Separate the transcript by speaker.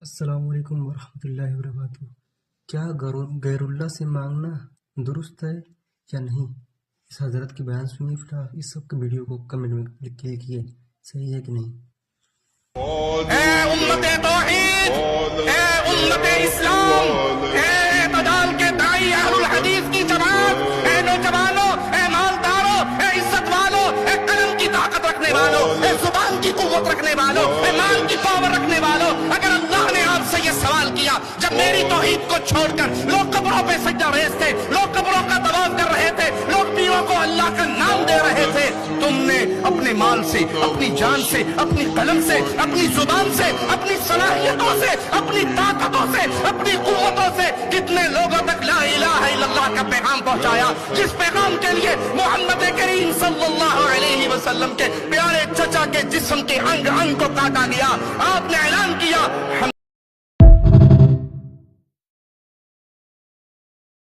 Speaker 1: السلام علیکم ورحمۃ اللہ وبرکاتہ۔ کیا غیر اللہ سے مانگنا درست ہے یا نہیں؟ اس حضرت کی بیان سنیے، پھر آپ اس سب کے ویڈیو کو کمنٹ میں لکھیے صحیح ہے کہ نہیں۔
Speaker 2: اے امت توحید، اے امت اسلام، اے اعتدال کے داعی اہل الحدیث کی جماعت، اے نوجوانوں، اے مالداروں، اے عزت والوں، اے قلم کی طاقت رکھنے والوں، اے زبان کی قوت رکھنے والوں، اے مال کی پاور رکھنے والوں، اگر اللہ نے آپ سے یہ سوال کیا جب میری توحید کو چھوڑ کر لوگ قبروں پہ سجدہ ریز تھے، لوگ قبروں کا طواف کر رہے تھے، لوگ پیروں کو اللہ کا نام دے رہے تھے، تم نے اپنے مال سے، اپنی جان سے، اپنی قلم سے، اپنی زبان سے، اپنی صلاحیتوں سے، اپنی طاقتوں سے، اپنی قوتوں سے کتنے لوگوں تک لا الہ الا اللہ کا پیغام پہنچایا، جس پیغام کے لیے محمد کریم صلی اللہ علیہ وسلم کے پیارے چچا کے جسم کے انگ انگ کو کاٹا گیا۔ آپ نے اعلان کیا